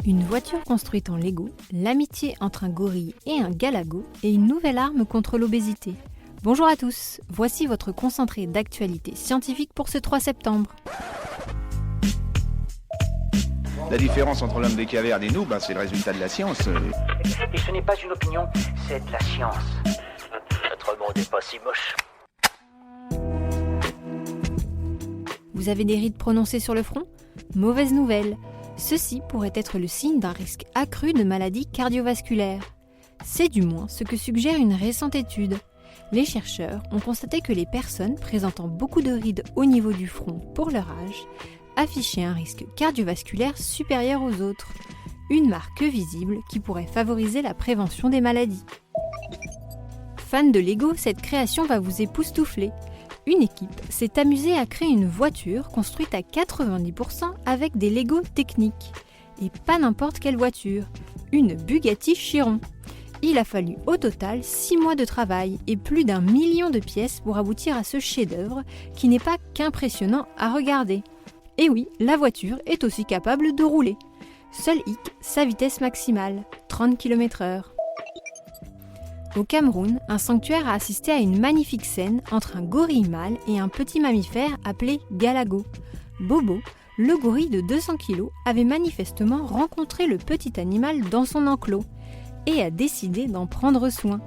Une voiture construite en Lego, l'amitié entre un gorille et un galago est une nouvelle arme contre l'obésité. Bonjour à tous, voici votre concentré d'actualité scientifique pour ce 3 septembre. La différence entre l'homme des cavernes et nous, c'est le résultat de la science. Et ce n'est pas une opinion, c'est de la science. Notre monde n'est pas si moche. Vous avez des rides prononcées sur le front ? Mauvaise nouvelle. Ceci pourrait être le signe d'un risque accru de maladies cardiovasculaires. C'est du moins ce que suggère une récente étude. Les chercheurs ont constaté que les personnes présentant beaucoup de rides au niveau du front pour leur âge affichaient un risque cardiovasculaire supérieur aux autres, une marque visible qui pourrait favoriser la prévention des maladies. Fan de Lego, cette création va vous époustoufler. Une équipe s'est amusée à créer une voiture construite à 90% avec des Lego techniques. Et pas n'importe quelle voiture, une Bugatti Chiron. Il a fallu au total 6 mois de travail et plus d'1 million de pièces pour aboutir à ce chef-d'œuvre qui n'est pas qu'impressionnant à regarder. Et oui, la voiture est aussi capable de rouler. Seul hic, sa vitesse maximale, 30 km/h. Au Cameroun, un sanctuaire a assisté à une magnifique scène entre un gorille mâle et un petit mammifère appelé Galago. Bobo, le gorille de 200 kg, avait manifestement rencontré le petit animal dans son enclos et a décidé d'en prendre soin.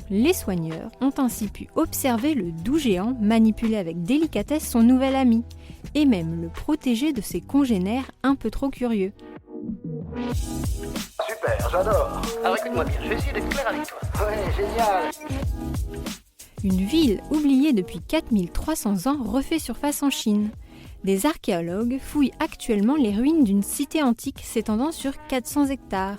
Les soigneurs ont ainsi pu observer le doux géant manipuler avec délicatesse son nouvel ami et même le protéger de ses congénères un peu trop curieux. Super, j'adore. Alors écoute-moi bien, je vais essayer d'être clair avec toi. Ouais, génial. Une ville oubliée depuis 4300 ans refait surface en Chine. Des archéologues fouillent actuellement les ruines d'une cité antique s'étendant sur 400 hectares.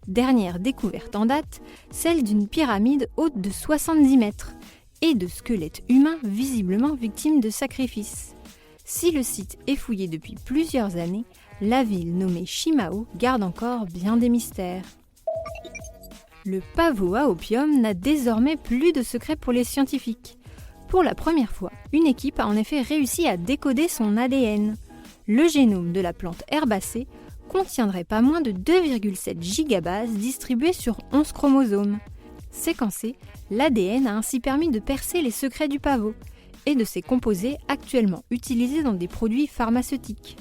Dernière découverte en date, celle d'une pyramide haute de 70 mètres et de squelettes humains visiblement victimes de sacrifices. Si le site est fouillé depuis plusieurs années, la ville nommée Shimao garde encore bien des mystères. Le pavot à opium n'a désormais plus de secret pour les scientifiques. Pour la première fois, une équipe a en effet réussi à décoder son ADN. Le génome de la plante herbacée contiendrait pas moins de 2,7 gigabases distribuées sur 11 chromosomes. Séquencé, l'ADN a ainsi permis de percer les secrets du pavot et de ses composés actuellement utilisés dans des produits pharmaceutiques.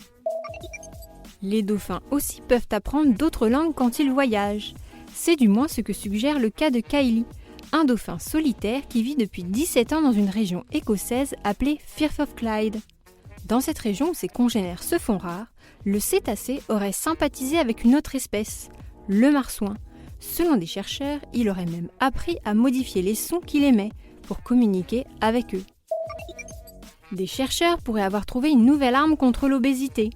Les dauphins aussi peuvent apprendre d'autres langues quand ils voyagent. C'est du moins ce que suggère le cas de Kylie, un dauphin solitaire qui vit depuis 17 ans dans une région écossaise appelée Firth of Clyde. Dans cette région où ses congénères se font rares, le cétacé aurait sympathisé avec une autre espèce, le marsouin. Selon des chercheurs, il aurait même appris à modifier les sons qu'il émet pour communiquer avec eux. Des chercheurs pourraient avoir trouvé une nouvelle arme contre l'obésité,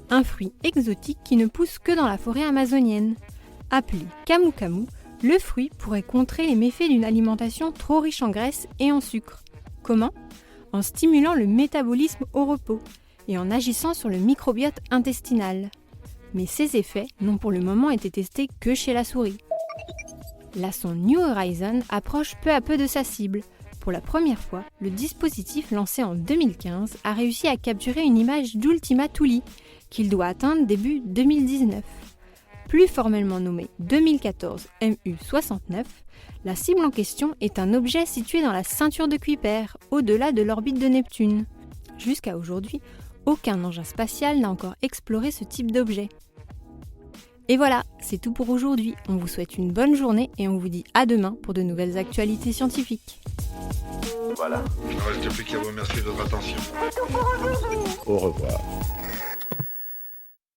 un fruit exotique qui ne pousse que dans la forêt amazonienne. Appelé camu camu, le fruit pourrait contrer les méfaits d'une alimentation trop riche en graisse et en sucre. Comment ? En stimulant le métabolisme au repos et en agissant sur le microbiote intestinal. Mais ces effets n'ont pour le moment été testés que chez la souris. La sonde New Horizons approche peu à peu de sa cible. Pour la première fois, le dispositif lancé en 2015 a réussi à capturer une image d'Ultima Thule, qu'il doit atteindre début 2019. Plus formellement nommé 2014 MU69, la cible en question est un objet situé dans la ceinture de Kuiper, au-delà de l'orbite de Neptune. Jusqu'à aujourd'hui, aucun engin spatial n'a encore exploré ce type d'objet. Et voilà, c'est tout pour aujourd'hui. On vous souhaite une bonne journée et on vous dit à demain pour de nouvelles actualités scientifiques. Voilà. Il ne reste plus qu'à vous remercier de votre attention. Au revoir.